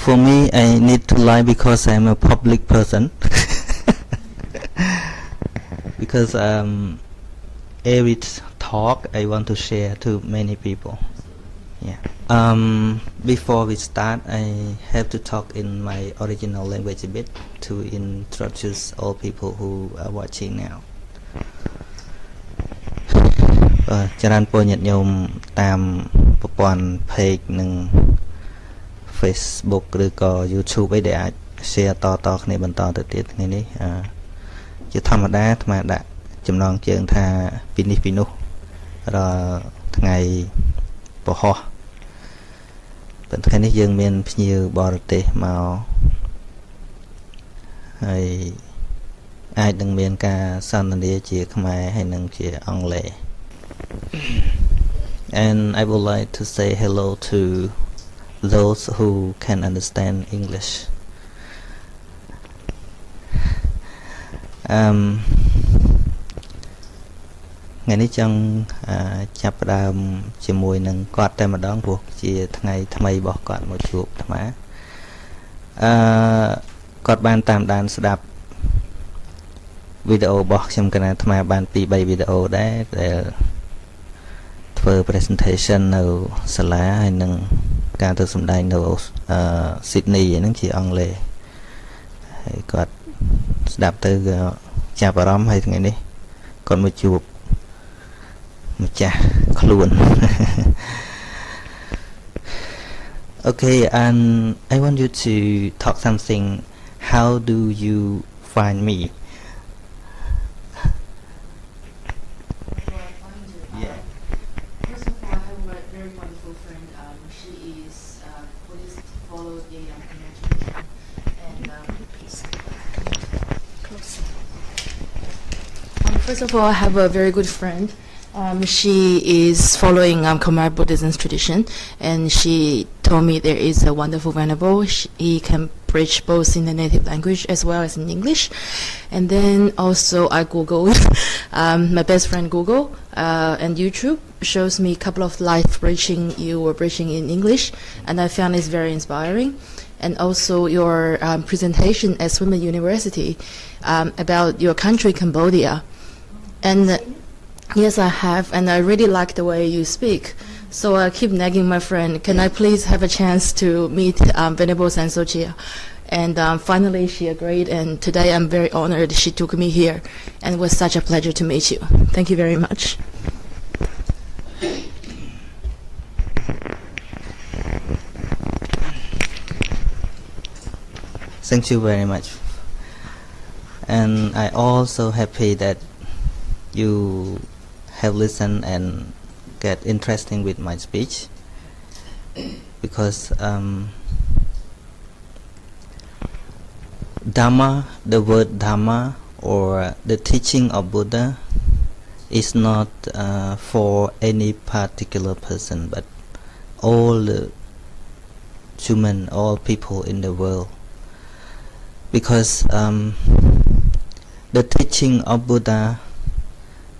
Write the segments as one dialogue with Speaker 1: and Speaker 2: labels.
Speaker 1: For me, I need to lie because I'm a public person. Because every talk I want to share to many people. Yeah. Before we start, I have to talk in my original language a bit to introduce all people who are watching now. ច្រើនពលញាតិញោមតាមប្រព័ន្ធ page និង Facebook ឬក៏ YouTube អីដែលអាច share តគ្នាបន្តទៅទៀតថ្ងៃនេះជាធម្មតាអាត្មាដាក់ចំណងជើងថាពីនេះពីនោះរាល់ថ្ងៃពហុប៉ុន្តែថ្ងៃនេះយើងមានភ្ញៀវបរទេសមកហើយអាចនឹងមានការសន្ទនាជាខ្មែរហើយនឹងជាអង់គ្លេស And I would like to say hello to those who can understand English. ថ្ងៃនេះចង់ចាប់ផ្ដើមជាមួយនឹងគាត់តែម្ដងព្រោះជាថ្ងៃថ្មីរបស់គាត់មកជួបអាត្មាគាត់បានតាមដានស្ដាប់វីដេអូរបស់ខ្ញុំកណាអាត្មាបាន 2-3 វីដេអូដែរដែលធ្វើ presentation នៅសាលាហើយនឹងការទៅសម្ដែងនៅ Sydney ហ្នឹងជាអង់គ្លេសហើយគាត់ស្ដាប់ទៅក៏ចាប់អារម្មណ៍ហើយថ្ងៃនេះគាត់មកជួបម្ចាស់ខ្លួន Okay, and I want you to talk something. How do you find me?
Speaker 2: Yeah. First of all, I have a very wonderful friend. She is Buddhist, followed the tradition, and please close. First of all, I have a very good friend. She is following Khmer Buddhism tradition, and she told me there is a wonderful venerable. He can preach both in the native language as well as in English. And then also I Googled, my best friend Google and YouTube shows me a couple of live preaching you were preaching in English, and I found it very inspiring. And also your presentation at Swinburne University about your country, Cambodia. And yes, I have, and I really like the way you speak. So I keep nagging my friend, can I please have a chance to meet Venerable San Sochea? And finally she agreed, and today I'm very honored she took me here, and it was such a pleasure to meet you. Thank you very much.
Speaker 1: Thank you very much. And I also happy that you have listened and get interesting with my speech, because Dhamma, the word Dhamma or the teaching of Buddha is not for any particular person, but all the human, all people in the world, because the teaching of Buddha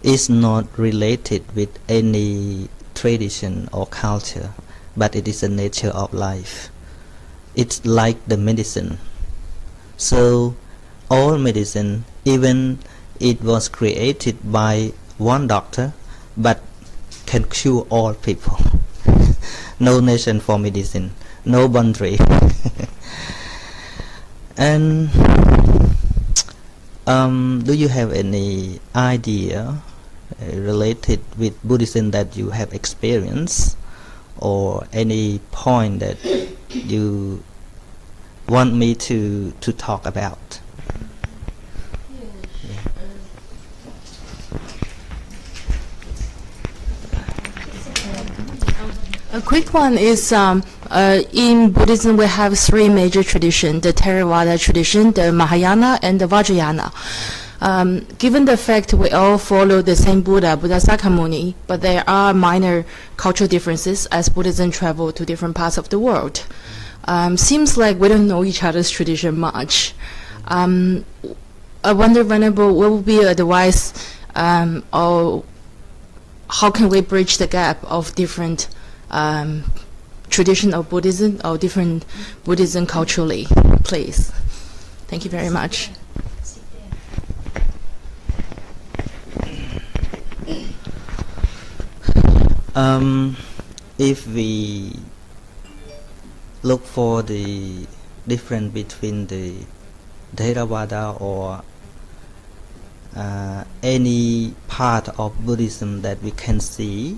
Speaker 1: is not related with any tradition or culture, but it is the nature of life. It's like the medicine. So all medicine, even it was created by one doctor, but can cure all people. No nation for medicine, no boundary. And do you have any idea related with Buddhism that you have experienced, or any point that you want me to talk about?
Speaker 2: A quick one is in Buddhism we have three major traditions: the Theravada tradition, the Mahayana, and the Vajrayana. Given the fact we all follow the same Buddha, Buddha Sakyamuni, but there are minor cultural differences as Buddhism travel to different parts of the world. Seems like we don't know each other's tradition much. I wonder, Venerable, what would be your advice, or how can we bridge the gap of different tradition of Buddhism or different Buddhism culturally, please. Thank you very much.
Speaker 1: If we look for the difference between the Theravada or any part of Buddhism that we can see,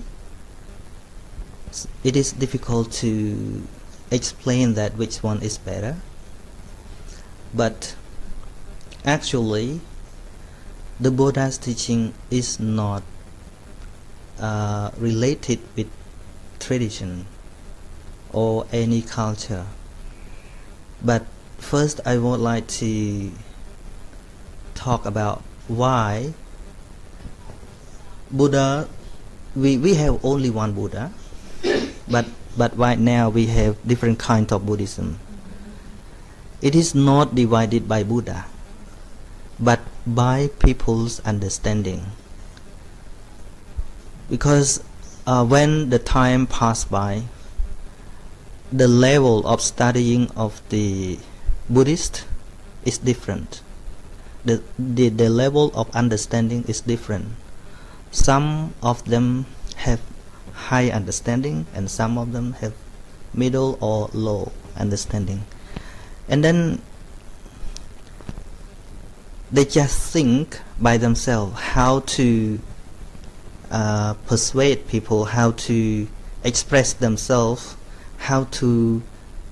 Speaker 1: it is difficult to explain that which one is better. But actually, the Buddha's teaching is not related with tradition or any culture. But first I would like to talk about why Buddha, we have only one Buddha, but right now we have different kinds of Buddhism. It is not divided by Buddha, but by people's understanding. Because when the time passed by, the level of studying of the Buddhist is different. The level of understanding is different. Some of them have high understanding and some of them have middle or low understanding. And then they just think by themselves how to persuade people, how to express themselves, how to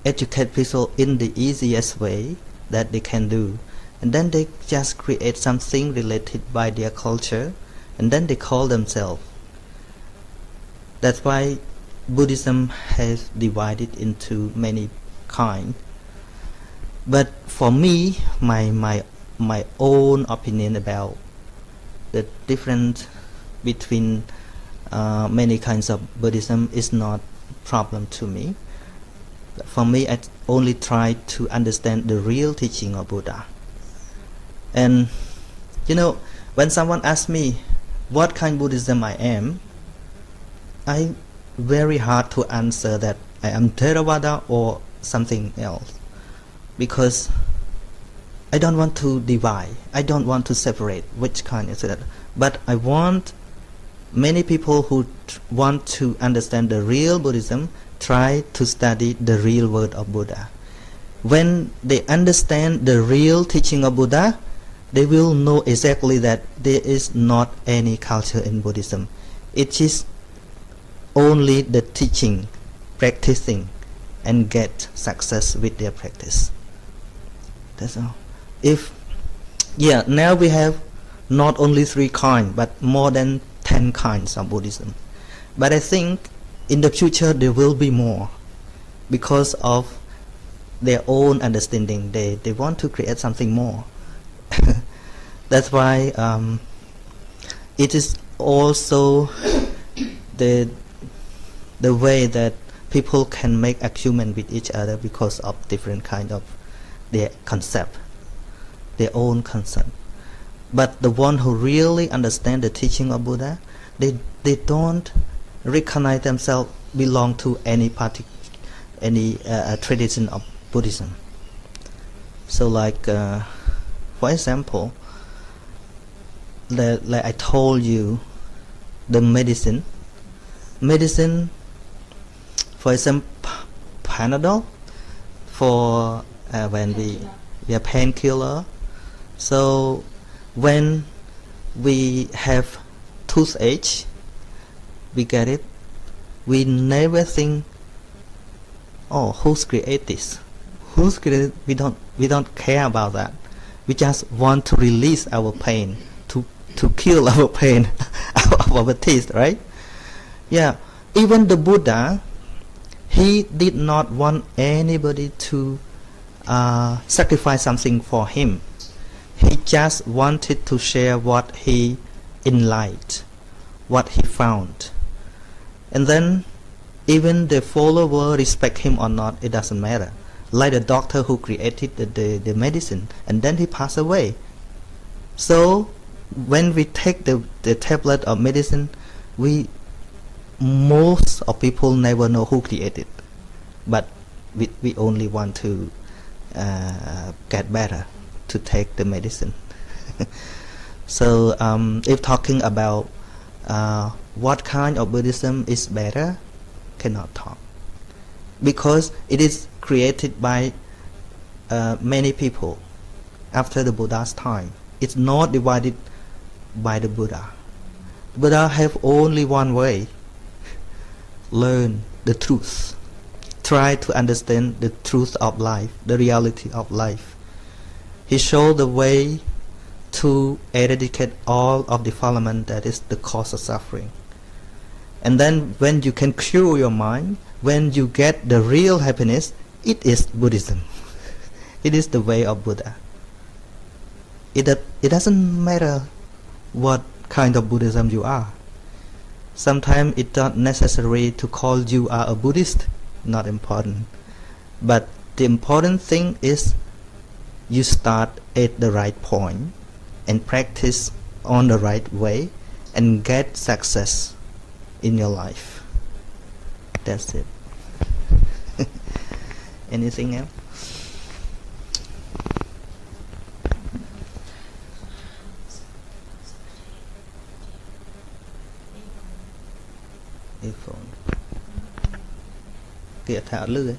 Speaker 1: educate people in the easiest way that they can do. And then they just create something related by their culture, and then they call themselves. That's why Buddhism has divided into many kinds. But for me, my own opinion about the difference between many kinds of Buddhism is not problem to me. For me, I only try to understand the real teaching of Buddha. And you know, when someone asks me what kind of Buddhism I am, I very hard to answer that I am Theravada or something else, because I don't want to divide, I don't want to separate which kind is that. But I want many people who want to understand the real Buddhism try to study the real word of Buddha. When they understand the real teaching of Buddha, they will know exactly that there is not any culture in Buddhism. It is only the teaching, practicing, and get success with their practice. That's all. Now we have not only 3 kinds, but more than 10 kinds of Buddhism. But I think in the future there will be more, because of their own understanding. They want to create something more. That's why it is also the way that people can make argument with each other because of different kind of their concept, their own concept. But the one who really understand the teaching of Buddha, they don't recognize themselves belong to any tradition of Buddhism. So like for example, like I told you, the medicine, for example, Panadol for when we are painkiller. So when we have toothache, we get it, we never think, oh, who's created this? Who's created? We don't care about that. We just want to release our pain, to kill our pain of our teeth, right? Yeah. Even the Buddha, he did not want anybody to sacrifice something for him. He just wanted to share what he enlightened, what he found. And then even the follower respect him or not, it doesn't matter. Like the doctor who created the medicine, and then he passed away. So when we take the tablet of medicine, most of people never know who created. but we only want to get better to take the medicine. So if talking about what kind of Buddhism is better, cannot talk, because it is created by many people after the Buddha's time. It's not divided by the Buddha. The Buddha have only one way: learn the truth, try to understand the truth of life, the reality of life. He showed the way to eradicate all of defilement that is the cause of suffering. And then when you can cure your mind, when you get the real happiness, it is Buddhism. It is the way of Buddha. It doesn't matter what kind of Buddhism you are. Sometimes it's not necessary to call you are a Buddhist, not important. But the important thing is you start at the right point and practice on the right way and get success in your life. That's it. Anything else? Earphone. Kìa thảo lư ấy.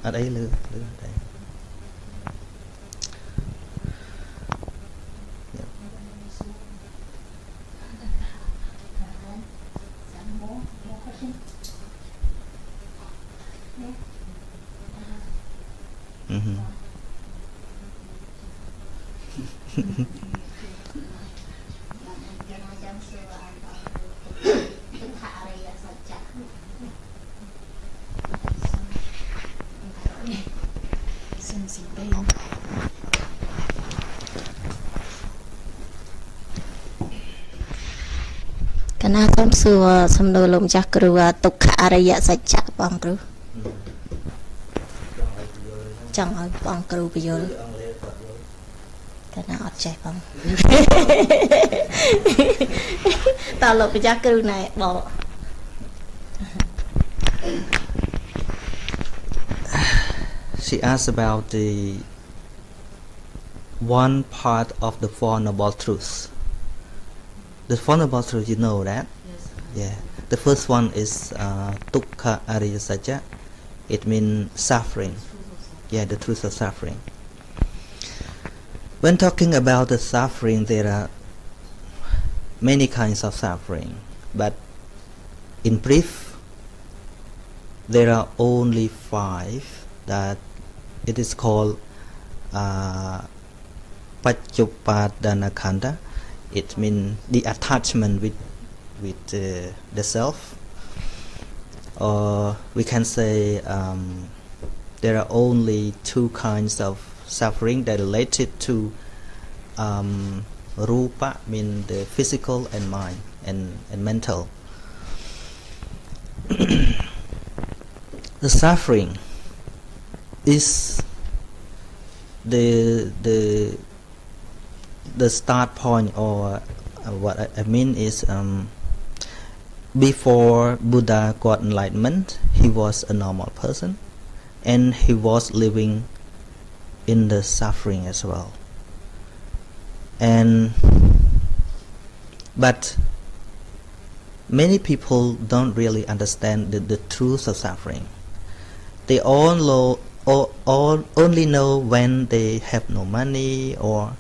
Speaker 1: Ở đây lư ở đây.
Speaker 3: Kana some sure some no lum jakru to carry as a chat bunkru. Chẳng ơi bằng cừu bây giờ cái nào chạy bằng tao lột cái giá cừu này bỏ.
Speaker 1: She asked about the one part of the Four Noble Truths. The Four Noble Truths, you know that?
Speaker 2: Yes.
Speaker 1: Yeah. The first one is Dukkha Ariya Satya. It means suffering. Yeah, the truth of suffering. When talking about the suffering, there are many kinds of suffering, but in brief, there are only 5 that it is called Paccuppadana Khanda. It means the attachment with the self, or we can say there are only 2 kinds of suffering that are related to rupa, mean the physical and mind and mental. The suffering is the start point, or what I mean is before Buddha got enlightenment, he was a normal person. And he was living in the suffering as well. But many people don't really understand the truth of suffering. They only know when they have no money, or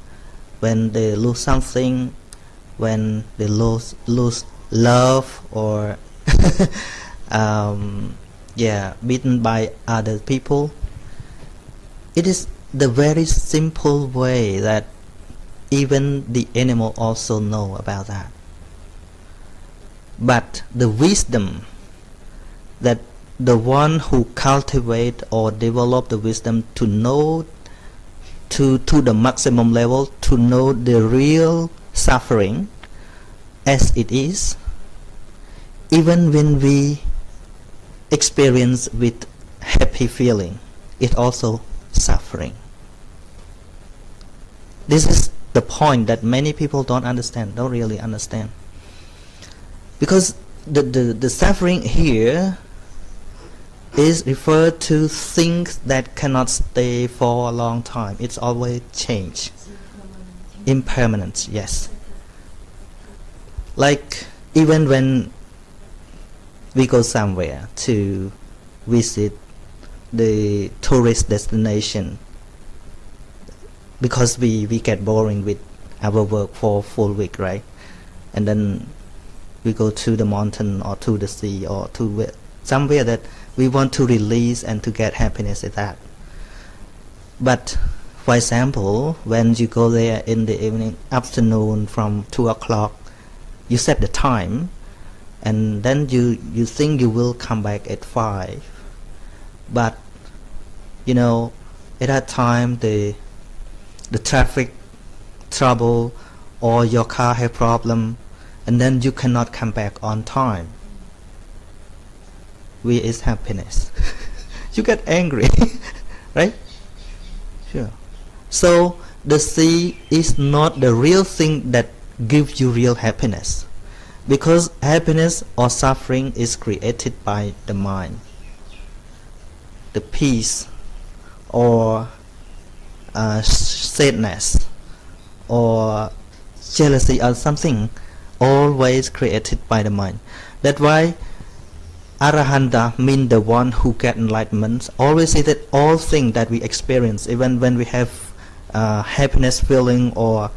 Speaker 1: when they lose something, when they lose love, or beaten by other people. It is the very simple way that even the animal also know about that. But the wisdom that the one who cultivate or develop the wisdom to know to the maximum level, to know the real suffering as it is, even when we experience with happy feeling, it also suffering. This is the point that many people don't really understand. Because the suffering here is referred to things that cannot stay for a long time. It's always change. Impermanence, yes. Like even when we go somewhere to visit the tourist destination, because we get boring with our work for a full week, right? And then we go to the mountain or to the sea or to somewhere that we want to release and to get happiness at that. But for example, when you go there in the evening, afternoon from 2 o'clock, you set the time, and then you think you will come back at 5. But you know, at that time the traffic trouble or your car have problem, and then you cannot come back on time. Where is happiness? You get angry, right? Sure. So the sea is not the real thing that gives you real happiness, because happiness or suffering is created by the mind. The peace or sadness or jealousy or something, always created by the mind. That's why Arahanta means the one who get enlightenment. Always say that all things that we experience, even when we have happiness feeling or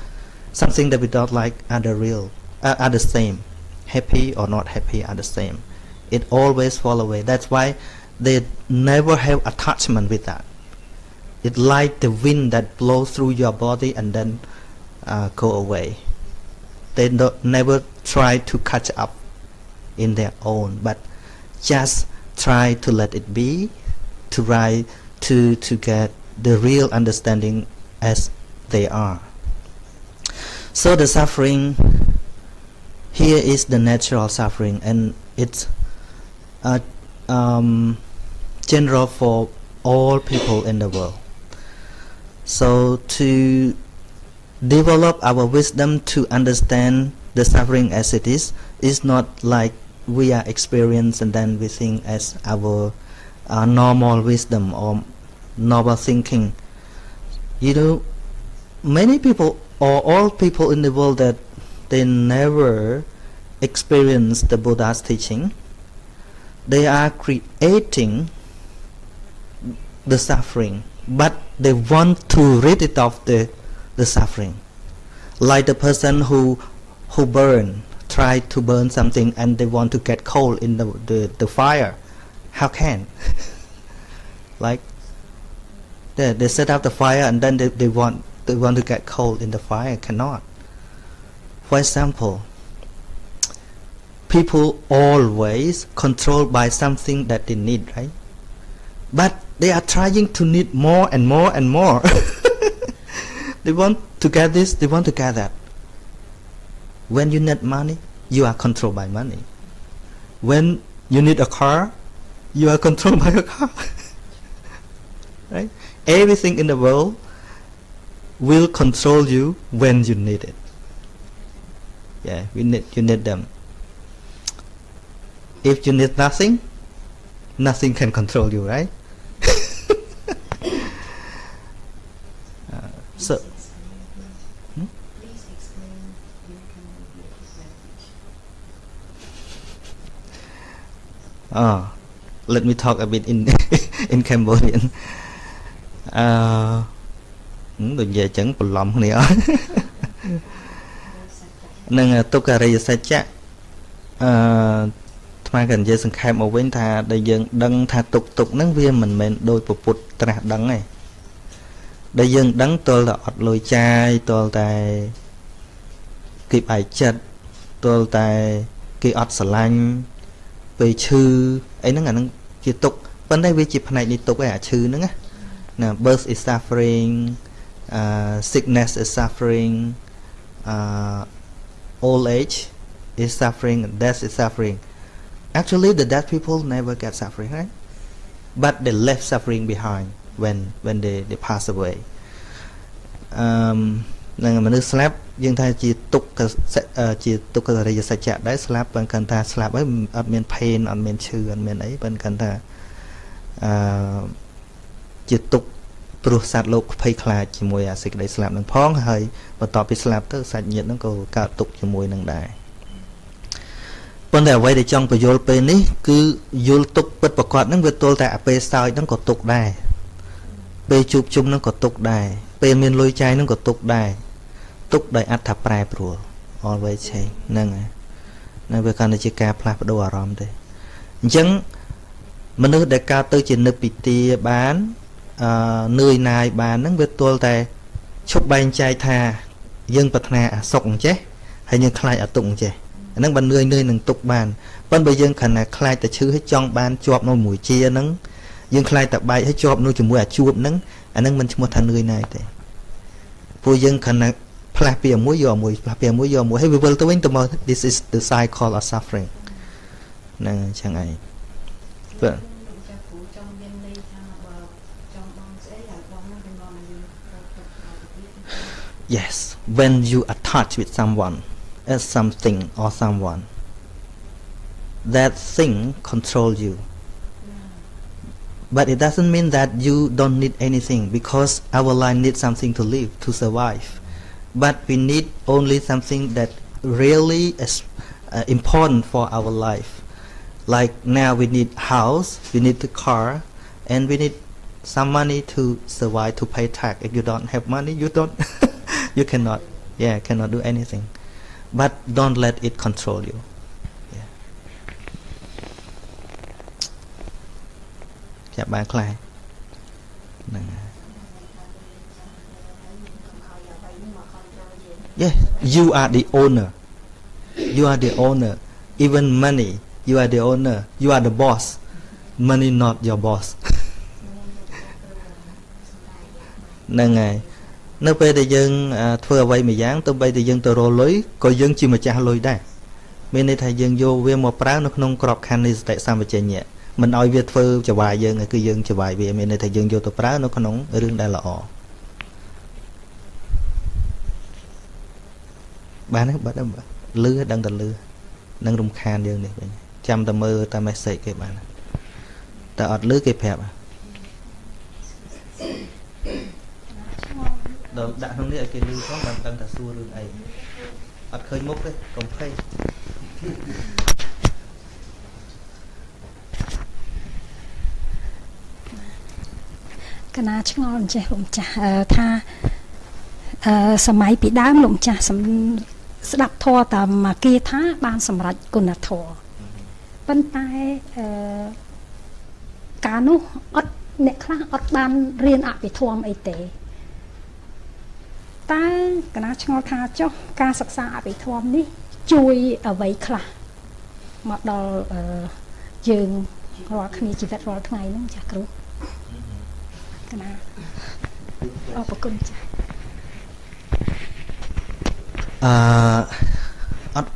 Speaker 1: something that we don't like, are the same. Happy or not happy are the same. It always fall away. That's why they never have attachment with that. It's like the wind that blows through your body and then go away. They never try to catch up in their own, but just try to let it be, to try to get the real understanding as they are. So the suffering here is the natural suffering, and it's general for all people in the world. So to develop our wisdom to understand the suffering as it is not like we are experienced and then we think as our normal wisdom or normal thinking. You know, many people or all people in the world that they never experience the Buddha's teaching, they are creating the suffering, but they want to rid it of the suffering. Like the person who try to burn something and they want to get coal in the fire. How can? Like they set up the fire and then they want to get coal in the fire. Cannot. For example, people always controlled by something that they need, right? But they are trying to need more and more and more. They want to get this, they want to get that. When you need money, you are controlled by money. When you need a car, you are controlled by a car. Right? Everything in the world will control you when you need it. Yeah, you need them. If you need nothing, nothing can control you, right? So,
Speaker 4: please explain your Cambodian.
Speaker 1: Let me talk a bit in in Cambodian. ដូចនិយាយចឹងបន្លំគ្នាអស់នឹងទុក្ខរិយសច្ចៈថ្មក៏និយាយសង្ខេបមកវិញថាដែលយើងដឹងថាទុក្ខហ្នឹងវាមិនមែនដោយពុទ្ធត្រាស់ដឹងទេដែលយើងដឹងទល់តែអត់លុយចាយទល់តែគេបែកចិត្តទល់តែគេអត់ស្រឡាញ់ពេលឈឺអីហ្នឹងអាហ្នឹងជាទុក្ខប៉ុន្តែវាជាផ្នែកនៃទុក្ខឯអាឈឺហ្នឹងណា birth is suffering, sickness is suffering, old age is suffering, death is suffering. Actually the dead people never get suffering, right? But they left suffering behind when they pass away. Nang manu slap dương thay chỉ tục cái gì sạch chặt đấy slap bên cạnh ta slap ấy ở miền pain ở miền chư ở miền ấy bên cạnh ta chỉ tục pro sát lục phây khai chỉ mùi xịt đấy slap nâng phong hơi và tỏ bị slap tới sạch nhiệt nó cầu cả tục chỉ mùi nâng đài vấn đề vậy để trong cái vô bên ấy cứ vô tục bất bạc quạt nó việc tôi tại pe sao nó có tục đài pe chụp chung nó có tục đài pe miền lôi chai nó có tục đài tục đài ắt tháp prai pro always change nâng việc cần chỉ cả plap đồ aram đấy chẳng mình nước đại ca tới chỉ nước bị tia bán nơi này bán nó việc tôi tại chụp bay chai tha dân bật nà sọc chết hay như khai ở tụng chết nâng ban nơi nâng tục bàn ban bây giờ khả năng khai tại chữ hết trong ban chọp nó mùi chia nâng dân khai tại bài hết chọp nó chỉ mùi chuột nâng nâng mình một thằng nơi này thế bây giờ khả năng plapia muối giò mùi hey we will doing the more this is the cycle of suffering nâng chẳng ai vâng yes when you attach with someone as something or someone that thing control you but it doesn't mean that you don't need anything because our life needs something to live to survive but we need only something that really is important for our life like now we need house we need the car and we need some money to survive to pay tax if you don't have money you don't you cannot do anything but don't let it control you. Dạ bạn khai. Yeah, you are the owner. You are the owner. Even money, you are the owner. You are the boss. Money not your boss. Nâng ngày. Nếu bây giờ dân thưa vậy mà dáng tôi bây giờ dân tôi rô lối coi dân chỉ mà trả lối đây bên đây thầy dân vô về một prá nó không cọp khăn đi tại sao mà chơi nhẹ mình nói việc phơi cho vài dân cứ dân cho vài về bên đây thầy dân vô tôi prá nó không rương đây là ọ ba nó bắt đâm lư đang tận lư đang rung khan dân này chăm ta mơ ta mới xây cái bạn ta ọt lư cái phèp đã không biết cái lưu có bằng tăng ta xua luôn ấy ắt khơi mốc đấy còn phê
Speaker 5: cái nào chứ ngon chứ lụng chả tha sớm mấy bị đám lụng chả sớm đập thua tầm mà kia thá ban sớm rạch còn là thua bên tai cá nú ớt nè khác ớt ban riêng ạ bị thua mấy tệ ta cái nào cho tha cho ca sắc xa bị thom đi chui ở vậy khla mà đò dừng rồi khi chỉ vật rồi ngày nó chả cứu cái nào ở bậc cung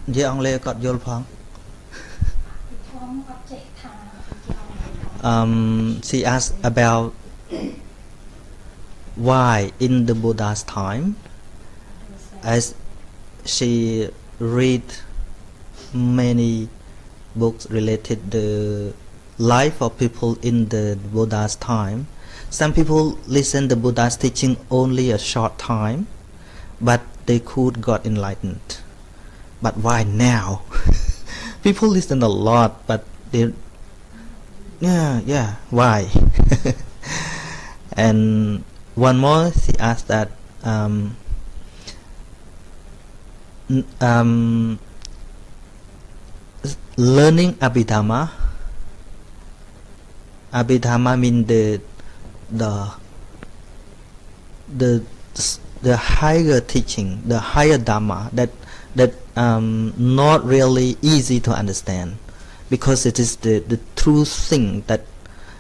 Speaker 1: vậy ông Lê có vô phong she asked about why in the Buddha's time as she read many books related the life of people in the Buddha's time some people listen the Buddha's teaching only a short time but they could got enlightened but why now people listen a lot but they why and one more she asked that learning Abhidhamma means the higher teaching the higher Dhamma that not really easy to understand because it is the true thing that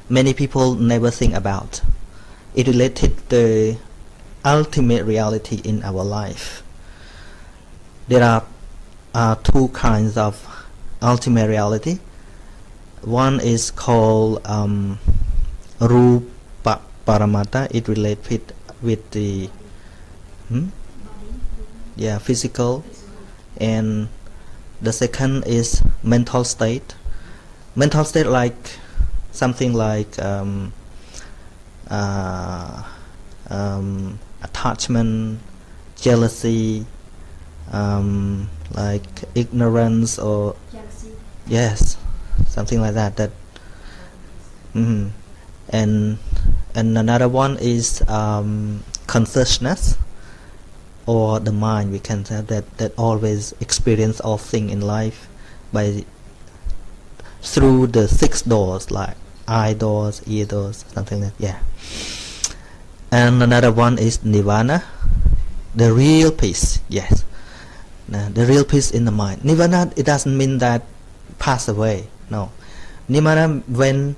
Speaker 1: many people never think about. It related the ultimate reality in our life. There are two kinds of ultimate reality. One is called Rupa Paramata. It relates with the yeah, physical, and the second is mental state. Mental state like something like attachment, jealousy, like ignorance or yes, something like that. And another one is consciousness, or the mind. We can say that always experience all things in life by through the 6 doors, like eye doors, ear doors, something like that. Yeah. And another one is nirvana, the real peace. Yes, the real peace in the mind. Nirvana, it doesn't mean that pass away. No, nirvana when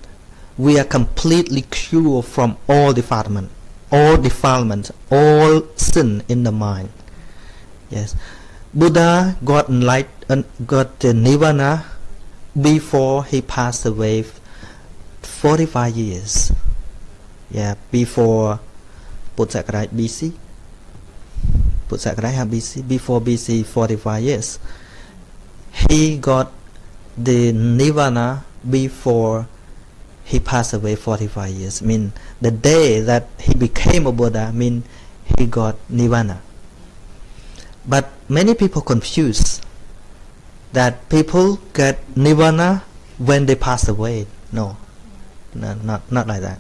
Speaker 1: we are completely cured from all defilement, all sin in the mind. Yes, Buddha got got the nirvana before he passed away 45 years. Yeah, before Put-Sakurai BC. Put-Sakurai BC, before BC 45 years. He got the nirvana before he passed away 45 years. Mean the day that he became a Buddha, mean he got nirvana. But many people confuse that people get nirvana when they pass away. No, not like that.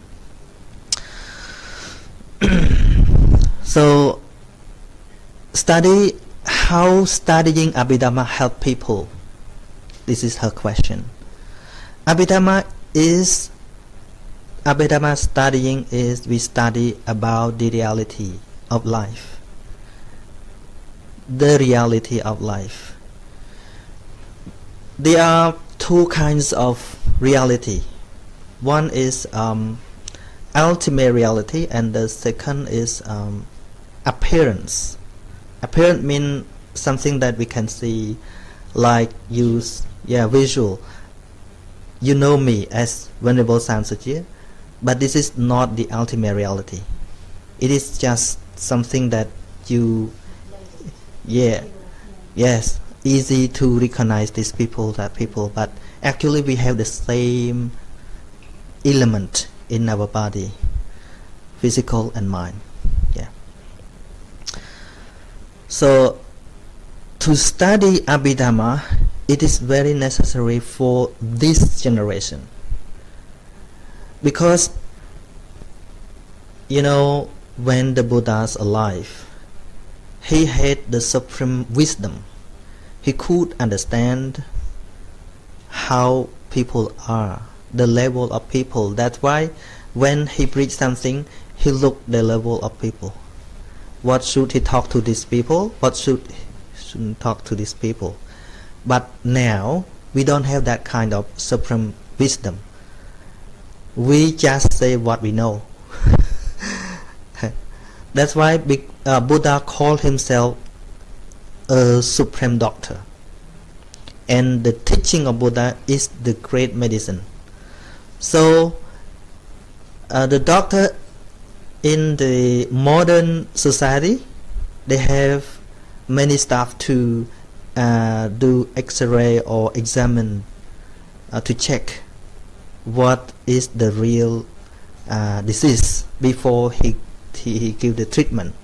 Speaker 1: So study how studying Abhidhamma help people. This is her question. Abhidhamma studying is we study about the reality of life. The reality of life. There are 2 kinds of reality. One is ultimate reality, and the second is appearance. Appearance means something that we can see, like visual. You know me as Venerable Sochea, but this is not the ultimate reality. It is just something that easy to recognize these people, but actually we have the same element in our body, physical and mind. Yeah. So to study Abhidhamma, it is very necessary for this generation, because when the Buddha's alive, he had the supreme wisdom. He could understand how people are, the level of people. That's why when he preached something, he looked the level of people. What should he talk to these people? What shouldn't talk to these people? But now we don't have that kind of supreme wisdom. We just say what we know. That's why Buddha called himself a supreme doctor. And the teaching of Buddha is the great medicine. So the doctor in the modern society, they have many stuff to do X-ray or examine to check what is the real disease before he give the treatment.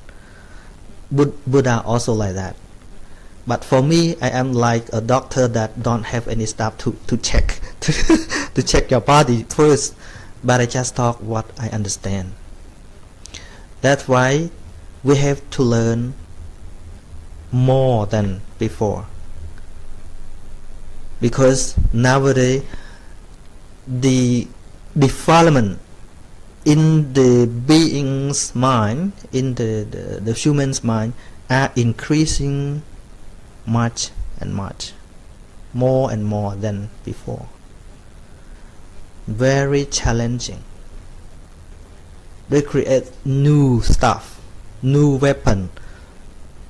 Speaker 1: Buddha also like that. But for me, I am like a doctor that don't have any stuff to check to check your body first, but I just talk what I understand. That's why we have to learn more than before, because nowadays the defilement in the being's mind, in the human's mind, are increasing much and much, more and more than before. Very challenging. They create new stuff, new weapon,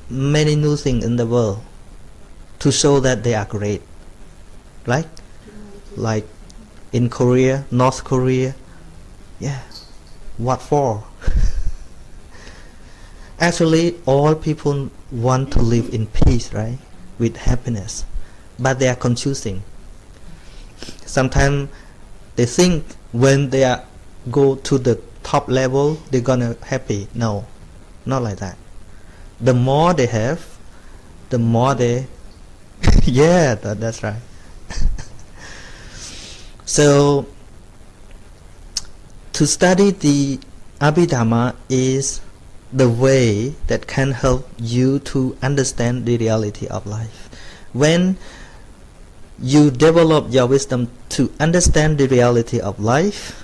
Speaker 1: many new things in the world to show that they are great. Like in Korea, North Korea. Yeah. What for? Actually, all people want to live in peace, right? With happiness. But they are confusing. Sometimes they think when they are go to the top level, they're gonna happy. No, not like that. The more they have, the more they yeah, that's right. So to study the Abhidhamma is the way that can help you to understand the reality of life. When you develop your wisdom to understand the reality of life,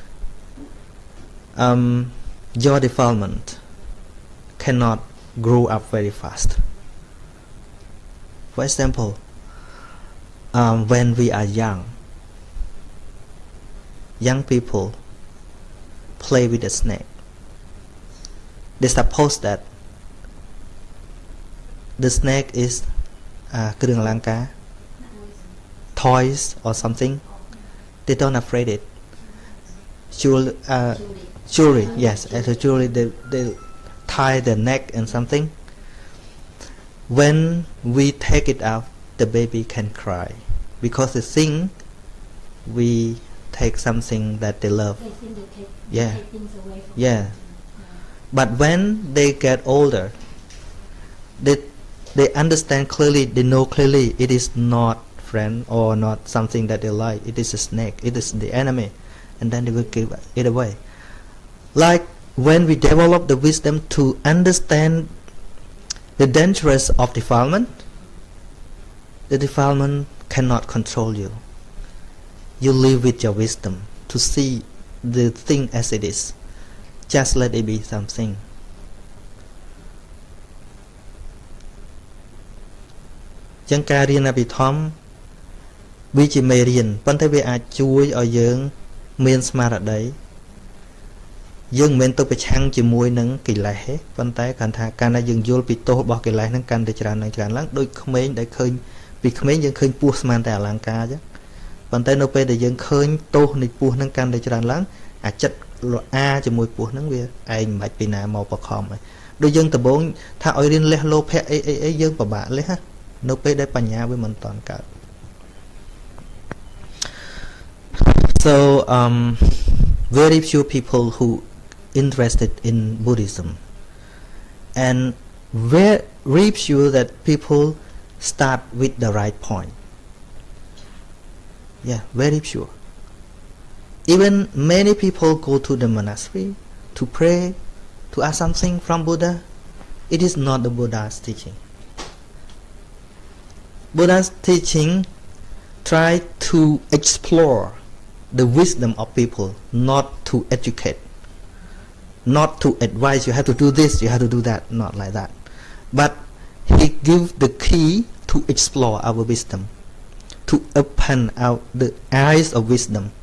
Speaker 1: your defilement cannot grow up very fast. For example, when we are young people play with a snake. They suppose that the snake is toys or something. They don't afraid it. Jewelry, yes, as a jewelry they tie the neck and something. When we take it out, the baby can cry because they think we take something that they love.
Speaker 4: They think they
Speaker 1: Yeah.
Speaker 4: take things away from
Speaker 1: Yeah.
Speaker 4: them.
Speaker 1: But when they get older, they understand clearly, they know clearly it is not friend or not something that they like. It is a snake, it is the enemy, and then they will give it away. Like when we develop the wisdom to understand the dangers of defilement, the defilement cannot control you. You live with your wisdom to see the thing as it is. Just let it be something. ចឹងការរៀនអភិធម្មវាជាមេរៀនប៉ុន្តែវាអាចជួយឲ្យយើងមានស្មារតីយើងមិនមែនទៅប្រឆាំងជាមួយនឹងកិលេសទេប៉ុន្តែគាត់ថាកាលណាយើងយល់ពីទោសរបស់កិលេសហ្នឹងកាន់តែច្រើនឡើងដូចក្មេងដែលឃើញពីក្មេងយើងឃើញពស់ស្មានតែអលង្ការអញ្ចឹងប៉ុន្តែនៅពេលដែលយើងឃើញទោសនៃពស់ហ្នឹងកាន់តែច្រើនឡើងអាចិត្តលអាជាមួយពស់ហ្នឹងវាឯងមិនបាច់ពីណាមកបខំហើយដូចយើងដំបងថាឲ្យរៀនលះលោភៈអីយើងពិបាកលះនៅពេលដែលបញ្ញាវាមិនតាន់កើត So very few people who interested in Buddhism and very few that people start with the right point. Yeah, very few. Even many people go to the monastery to pray, to ask something from Buddha. It is not the Buddha's teaching. Buddha's teaching try to explore the wisdom of people, not to educate, not to advise you have to do this, you have to do that, not like that. But he gives the key to explore our wisdom, to open out the eyes of wisdom,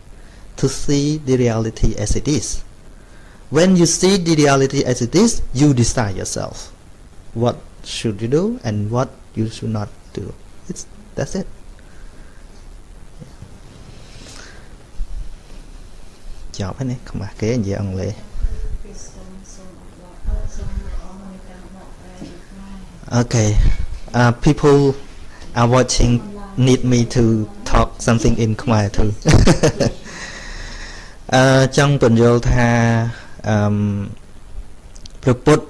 Speaker 1: to see the reality as it is. When you see the reality as it is, you decide yourself what should you do and what you should not do. That's it. Chào anh ấy, không mà kế gì ông Lê. Okay, people are watching need me to talk something in Khmer too. ចង់បញ្យល់ថាព្រះពុទ្ធ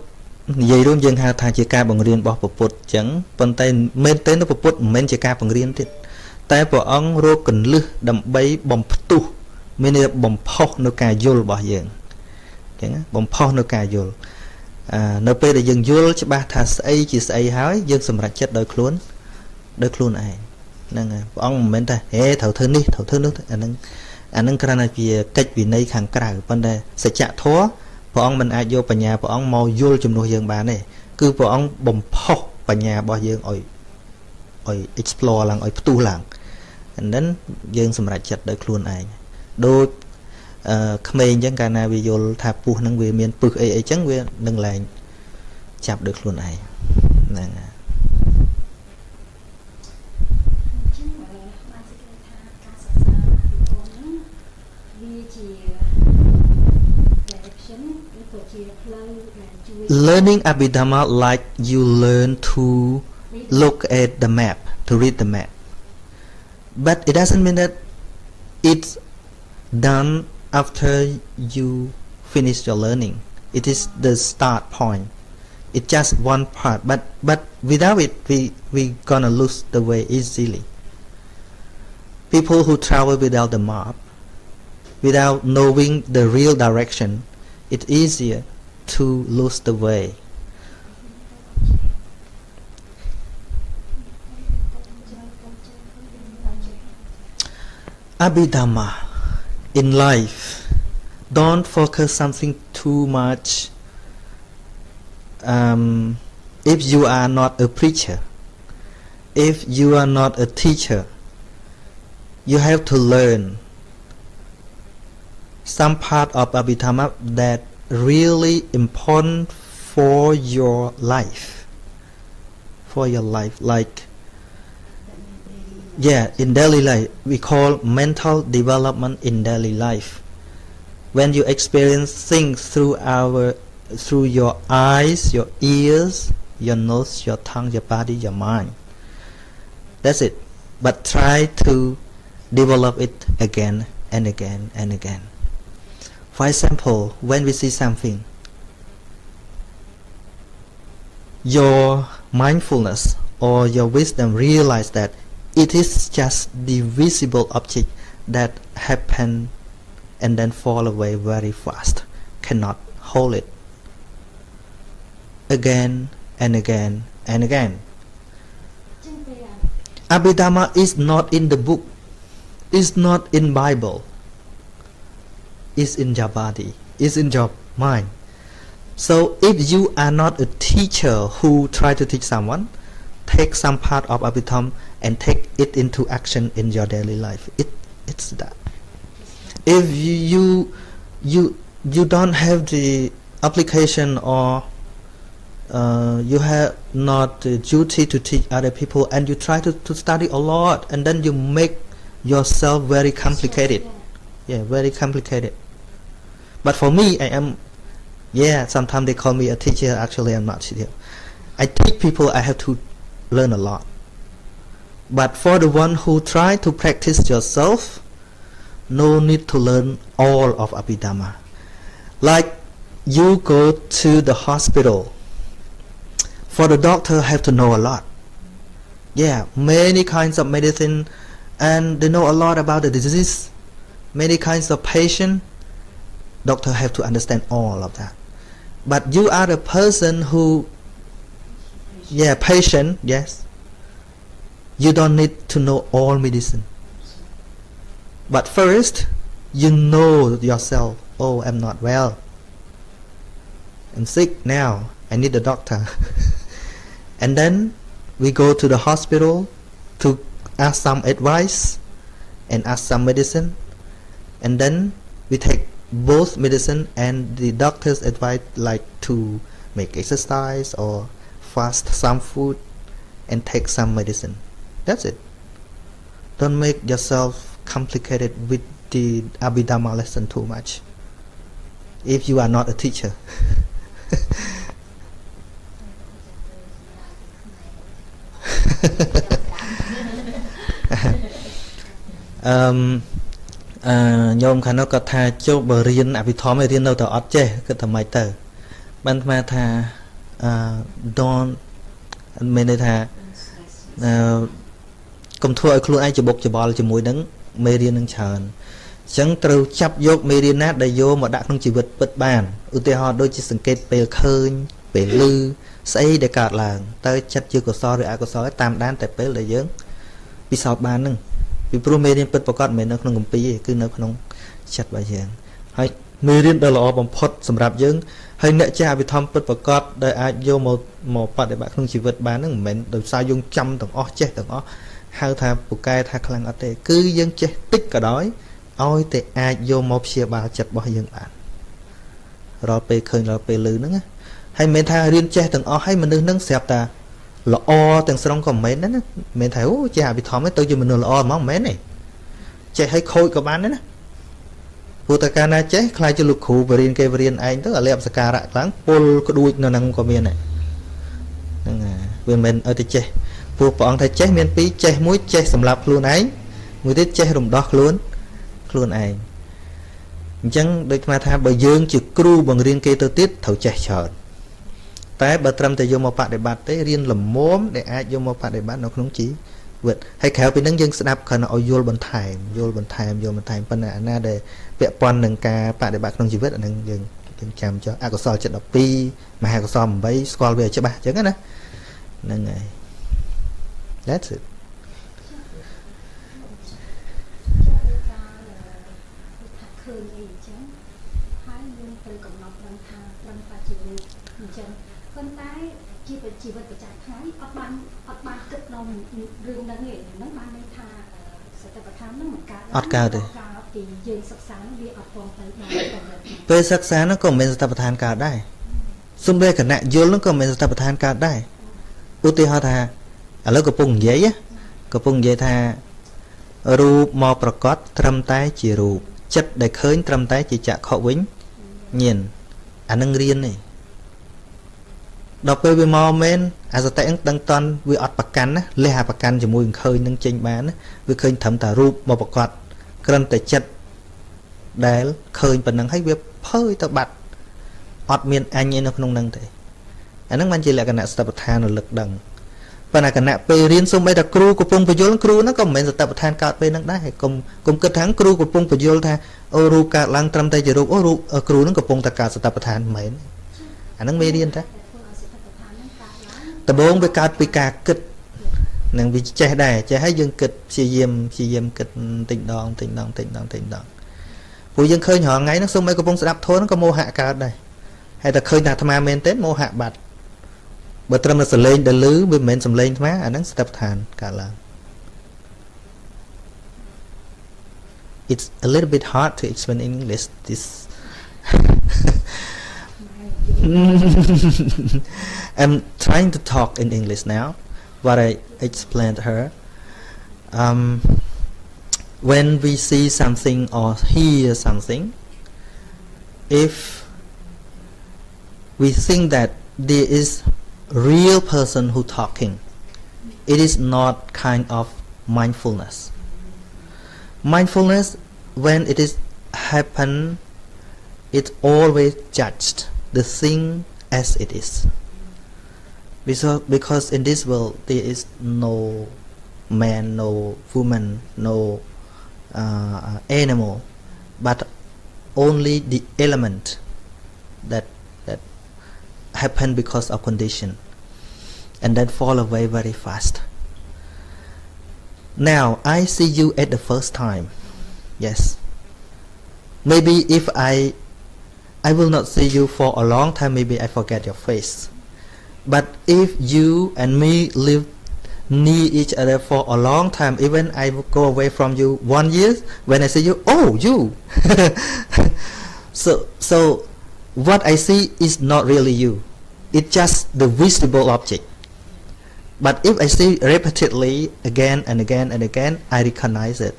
Speaker 1: និយាយរួមយើងហៅថាជាការបង្រៀនរបស់ព្រះពុទ្ធអញ្ចឹងប៉ុន្តែមែនទេព្រះពុទ្ធមិនមែនជាការបង្រៀនទៀតតែព្រះអង្គរកកន្លឹះដើម្បីបំផ្ទុះមានន័យបំផុសនៅការយល់របស់យើងអញ្ចឹងបំផុសនៅការយល់នៅពេលដែលយើងយល់ច្បាស់ថាស្អីជាស្អីហើយយើងសម្រេចចិត្តដោយខ្លួនឯងហ្នឹងហើយព្រះអង្គមិនមែនថាហេត្រូវធ្វើនេះត្រូវធ្វើនោះអាហ្នឹងគ្រាន់តែជាកិច្ចវិន័យខាងក្រៅប៉ុន្តែសច្ចធម៌ព្រះអង្គមិនអាចយកបញ្ញាព្រះអង្គមកយល់ជំនួសយើងបានទេគឺព្រះអង្គបំផុសបញ្ញារបស់យើងឲ្យ explore ឡើងឲ្យផ្ទុះឡើងអាហ្នឹងយើងសម្រេចចិត្តដោយខ្លួនឯងដូចក្មេងអញ្ចឹងកាលណាវាយល់ថាពស់ហ្នឹងវាមានពឹសអីចឹងវានឹងឡើងចាប់ដោយខ្លួនឯងហ្នឹងហើយ ជា learning Abhidhamma like you learn to look at the map, to read the map. But it doesn't mean that it's done after you finish your learning. It is the start point. It's just one part. But without it, we gonna lose the way easily. People who travel without the map, without knowing the real direction, it's easier to lose the way. Abhidhamma in life, don't focus something too much. If you are not a preacher, if you are not a teacher, you have to learn some part of Abhidhamma that really important for your life. For your life, like in daily life, we call mental development in daily life. When you experience things through your eyes, your ears, your nose, your tongue, your body, your mind. That's it. But try to develop it again and again and again. For example, when we see something, your mindfulness or your wisdom realize that it is just the visible object that happen and then fall away very fast. Cannot hold it. Again and again and again. Abhidhamma is not in the book. It's not in Bible. It's in your body. It's in your mind. So if you are not a teacher who try to teach someone, take some part of Abhidhamma and take it into action in your daily life. It's that. If you don't have the application or you have not the duty to teach other people, and you try to study a lot, and then you make yourself very complicated. Very complicated. But for me, I am, sometimes they call me a teacher. Actually, I'm not teacher. I teach people. I have to learn a lot. But for the one who try to practice yourself, no need to learn all of Abhidhamma. Like you go to the hospital. For the doctor, have to know a lot. Many kinds of medicine, and they know a lot about the disease. Many kinds of patient. Doctor have to understand all of that. But you are the person who, patient, yes. You don't need to know all medicine. But first, you know yourself. Oh, I'm not well. I'm sick now. I need a doctor. And then we go to the hospital to ask some advice and ask some medicine. And then we take both medicine and the doctor's advice, like to make exercise or fast some food and take some medicine. That's it. Don't make yourself complicated with the Abhidhamma lesson too much. If you are not a teacher. Nhôm khả nó có tha cho bờ riêng bị thóm hay riêng đâu tao ót chê cái thầm mày tờ ban mà tha don mình đây tha công thuaខ្លួនឯងច្បុកច្បល់ជាមួយនឹងមេរៀននឹងច្រើនអញ្ចឹងត្រូវចាប់យកមេរៀនណាដែលយកមកដាក់ក្នុងជីវិតពិតបានឧទាហរណ៍ដូចជាសង្កេតពេលឃើញពេលឮស្អីដែលកើតឡើងតើចិត្តជាកុសលឬអកុសលតាមដានតែពេលដែលយើងពិសោធន៍បាននឹងពីព្រោះមេរៀនពិតប្រកបមិននៅក្នុងគម្ពីរទេគឺនៅក្នុងចិត្តរបស់យើងហើយមេរៀនដ៏ល្អបំផុតសម្រាប់យើងហើយអ្នកចាស់អភិធម្មពិតប្រកបដែលអាចយកមកបដិបត្តិក្នុងជីវិតបាននឹងមិនមែនដោយសារយើងចាំទាំងអស់ចេះទាំងអស់ហៅថាពូកែថាខ្លាំងអត់ទេគឺយើងចេះតិចក៏ដោយឲ្យតែអាចយកមកព្យាបាលចិត្តរបស់យើងបានរាល់ពេលឃើញរាល់ពេលឮហ្នឹងហើយមិនមែនថារៀនចេះទាំងអស់ហើយមនុស្សហ្នឹងស្រាប់តែល្អទាំងស្រុងក៏មិនមែនណាមិនមែនថាអូចេះអភិធម្មទៅជាមនុស្សល្អហ្មងមិនមែនទេចេះឲ្យខូចក៏បានដែរណា Phụ ta ca na chế khai cho lục khủ và riêng kê và riêng anh tức là lẹp sạc rạ lắng pol có đuôi nó nâng có miền này vì mình ở thì chế phụ bọn thầy chế miền phí chế muối chế sầm lập luôn ấy người thích chế rùng đọc luôn anh chẳng được mà tha bởi dương chỉ cru bằng riêng kê tơ tiết thầu chế chọn tại bà trâm thì vô một bạn để bạt tới riêng làm mốm để ai vô một bạn để bạt nó không chỉ vượt hay khéo bị nâng dân snap khẩn ở vô bên thèm bên này na để vẽ quan nâng ca bạn để bạt không chỉ vết ở nâng dân chăm cho ai có so trận đọc pi mà hai có so một bấy score về cho bà chẳng á nâng này that's it ọt cao thì về sắc sáng nó còn mình tập than cao đây xung đây cả nạn vô nó còn mình tập than cao đây ưu tiên họ thà ở lớp cặp bông giấy á cặp bông giấy thà ru mò prokot trâm tay chỉ ru chất để khơi trâm tay chỉ chạ khó vĩnh nhìn anh nâng riêng này đọc về mò men à giờ tay đăng toàn vì ọt bạc cắn á lê hà bạc cắn chỉ mùi khơi nâng trên bán á vì khơi thẩm tả ru mò prokot cần tại chất để khơi phần năng hay việc phơi ta bật ọt miền anh ấy nó không năng thế anh nó mang chỉ là cái nạn tập than là lực đằng và là cái nạn về riêng xong bây giờ crew của phong phải vô crew nó có mình tập than cao về năng đá cùng cùng cái tháng crew của phong phải vô tha ru cả lăng trăm tay chỉ ru crew nó có phong ta cả tập than mấy anh nó mê riêng thế tập bốn với cao bị cả kịch năng bị che đài che hay dương kịch chỉ diêm kịch tình đòn phụ dân khơi nhỏ ngay nó xong mấy cái bông sẽ đập thôi nó có mô hạ cả đây hay là khơi nào tham gia men tết mô hạ bạch bữa trâm nó sẽ lên để lứ bên mình sầm lên má anh nó sẽ tập than cả là it's a little bit hard to explain in English this I'm trying to talk in English now what I explained to her when we see something or hear something, if we think that there is a real person who talking, it is not kind of mindfulness. Mindfulness, when it is happen, it always judged the thing as it is. Because in this world there is no man, no woman, no animal, but only the element that happen because of condition and then fall away very fast. Now I see you at the first time, yes, maybe if I will not see you for a long time, maybe I forget your face, but if you and me live near each other for a long time, even I will go away from you 1 year, when I see you, oh, you. so what I see is not really you, it's just the visible object. But if I see repeatedly again and again and again, I recognize it.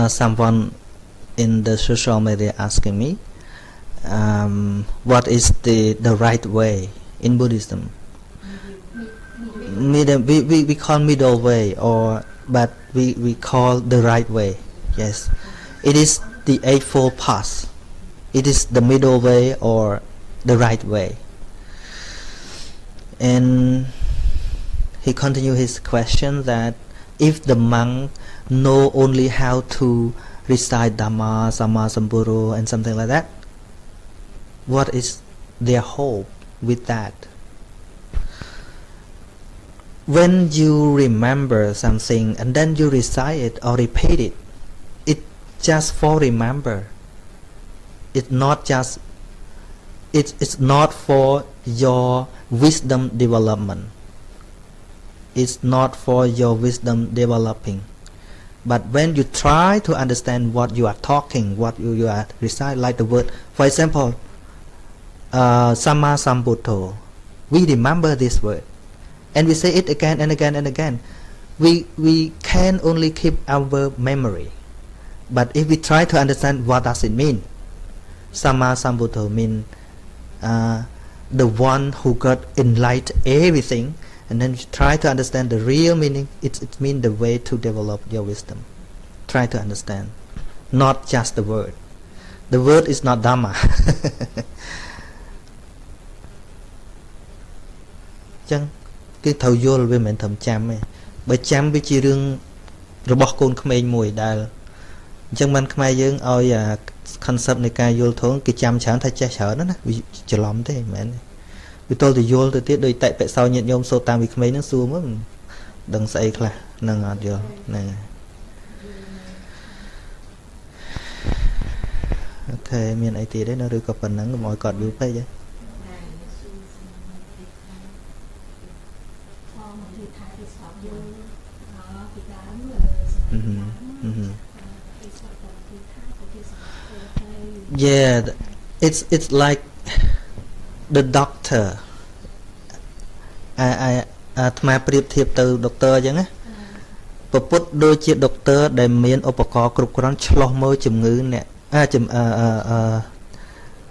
Speaker 1: Someone in the social media asking me what is the right way in Buddhism. We call middle way, or but we call the right way. Yes, it is the Eightfold Path. It is the middle way or the right way. And he continued his question that if the monk know only how to recite Dhamma, Samma Sambuddho and something like that, what is their hope with that? When you remember something and then you recite it or repeat it, it's just for remember. It's not just, it's not for your wisdom development. is not for your wisdom developing. But when you try to understand what you are talking, what you are reciting, like the word, for example, Samma Sambuddho, we remember this word, and we say it again and again and again. We can only keep our memory, but if we try to understand what does it mean, Samma Sambuddho mean the one who got enlightened everything, and then you try to understand the real meaning. It means the way to develop your wisdom. Try to understand, not just the word. The word is not Dhamma. Chẳng cái thầu vô với mình thầm chăm ấy, bởi chăm với chi rương rồi bỏ côn không ai mùi đài. Chẳng mình không ai dương ôi concept này ca vô thốn cái chăm chẳng thay che chở nó vì chờ lắm thế mẹ này. Vì tôi thì vô tôi tiết đôi tại tại sao nhận nhôm sâu tam vì không ai nó xua mất đừng xây là nâng ngọt vô nè. Ok miền ấy thì đấy nó đưa cặp phần nắng mọi cọt vô phê chứ. Yeah, it's like the doctor. Thma priệp thiệp từ doctor chứ á. Put đôi chiếc doctor để miền opco cục con chlo mơ chùm ngữ nè. Chùm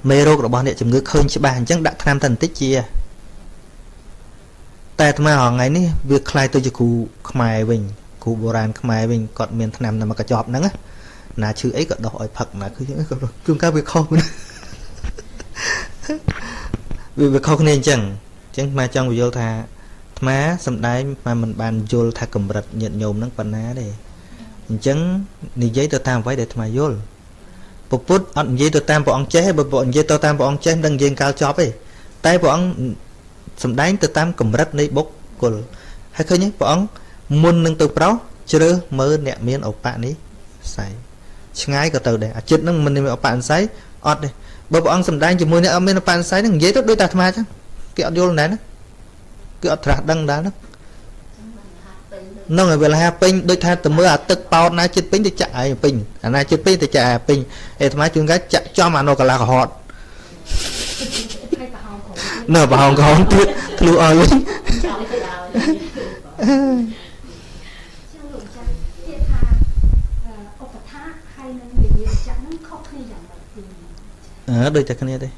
Speaker 1: mê rô của bọn nè chùm ngữ khơi chứ bàn chẳng đã tham thành tích chia. Tại thma họ ngày ní việc khai tôi cho cụ khmai bình, cụ bồ ràn khmai bình còn miền tham nằm mà cả chọp nắng á. Nà chữ ấy gọi đòi Phật là cứ các việc không việc không nên chẳng mà trong video thà má xâm đáy mà mình bàn vô thà cầm rật nhận nhôm nắng phần ná đây chẳng ni giấy tao tam với để mà vô bộ phút ăn giấy tao tam bọn chế bọn giấy tao tam bọn chế đang dên cao chóp ấy tay bọn xâm đáy tao tam cầm rật này bốc còn hay khơi nhé bọn muôn nâng từ đó chưa mơ nẹ miên ổ bạn ấy xài ngay cả từ đây chết nó mình ở bạn sấy ọt đi bởi bọn sầm đai chỉ mua này ở bên bạn sấy nó dễ tốt đôi ta mà chứ cái vô này nó cái ọt đăng đá nó người về là hai pin đôi tha từ mưa tức bao na chết pin thì chạy pin na chết pin thì chạy pin để tham chúng cái chạy cho mà nó cả là hot nở vào hồng không tuyệt lưu ơi đôi chặt cái này đây,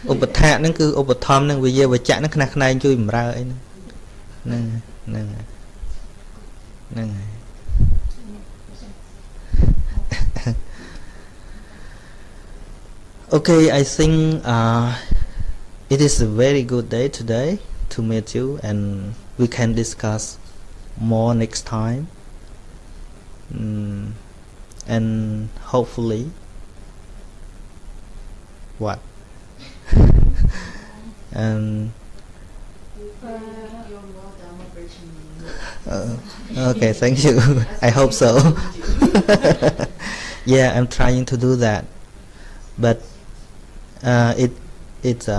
Speaker 1: ốp thạ nó cứ ốp thom nó bây giờ vợ chặt nó khăn này chui mầm ra ấy nè nè nè Okay, I think it is a very good day today to meet you, and we can discuss more next time, and hopefully. What? Okay, thank you. I hope so. Yeah, I'm trying to do that, but it's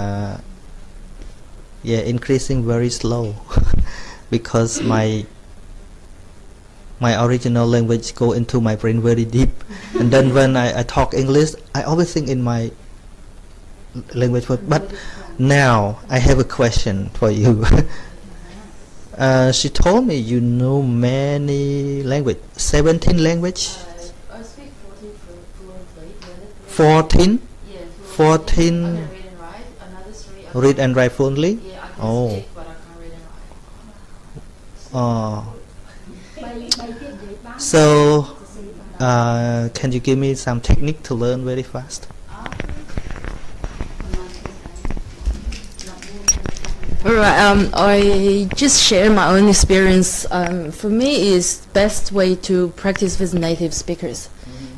Speaker 1: increasing very slow because my original language go into my brain very deep, and then when I talk English, I always think in my language word. But now I have a question for you. She told me you know many language, 17 language.
Speaker 2: I speak
Speaker 1: 14?
Speaker 2: fluently.
Speaker 1: 14
Speaker 2: I can read and write. Another 3.
Speaker 1: Read and write fluently?
Speaker 2: Yeah, I can speak, but I can't read and write.
Speaker 1: So can you give me some technique to learn very fast?
Speaker 2: Alright, I just share my own experience. For me, it's best way to practice with native speakers.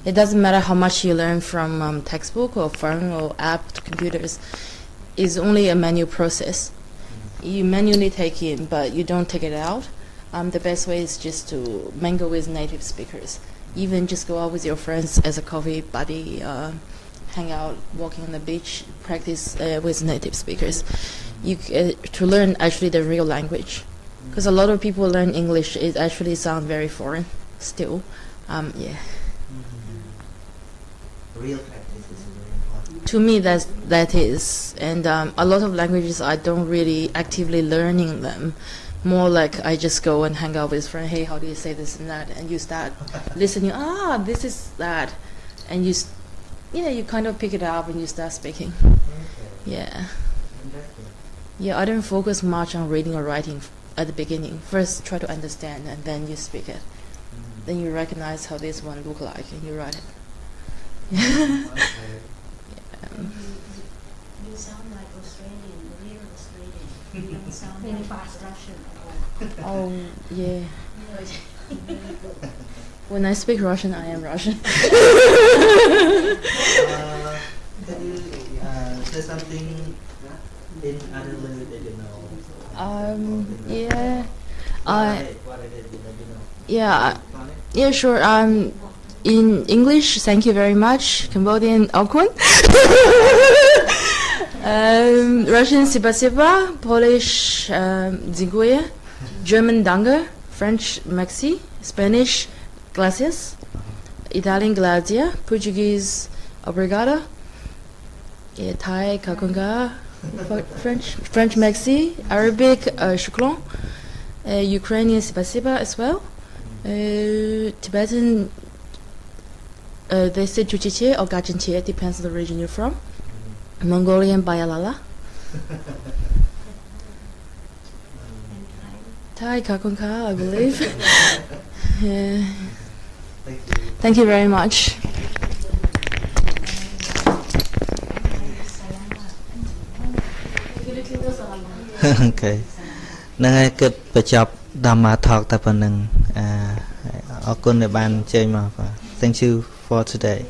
Speaker 2: It doesn't matter how much you learn from textbook or phone or app to computers. It's only a manual process. You manually take in, but you don't take it out. The best way is just to mingle with native speakers. Even just go out with your friends as a coffee buddy, hang out, walking on the beach, practice with native speakers. To learn actually the real language. Because a lot of people learn English, it actually sounds very foreign still. Yeah.
Speaker 1: Real practice is very important.
Speaker 2: To me, that is. And a lot of languages, I don't really actively learning them. More like I just go and hang out with friends. Hey, how do you say this and that? And you start listening. This is that, and you kind of pick it up and you start speaking. Yeah. Yeah, I don't focus much on reading or writing at the beginning. First, try to understand, and then you speak it. Then you recognize how this one look like, and you write it.
Speaker 4: You sound like Australian, real Australian. You don't sound
Speaker 5: Very
Speaker 4: like
Speaker 5: fast.
Speaker 4: Russian at
Speaker 2: Oh, yeah. When I speak Russian, I am Russian.
Speaker 1: Can you say something in other language that you know?
Speaker 2: Yeah.
Speaker 1: What it is that you know?
Speaker 2: Yeah, sure. In English, thank you very much. Cambodian, Okun. Russian, спасибо. Polish, dziękuję. German, danke. French, merci. Spanish, gracias. Italian, grazie. Portuguese, obrigado. Thai, kakunga. French, merci. Arabic, shukran. Ukrainian, спасибо as well. Tibetan, they say chuchiche or gachinche, depends on the region you're from. Mongolian, bayalala. Thai, kakunka, I believe. Yeah. Thank you very much.
Speaker 1: Okay. នឹងហើយគិតបញ្ចប់ Dhamma talk តែប៉ុណ្្នឹងអរគុណដែលបានជើញមកបាទ Thank you for today.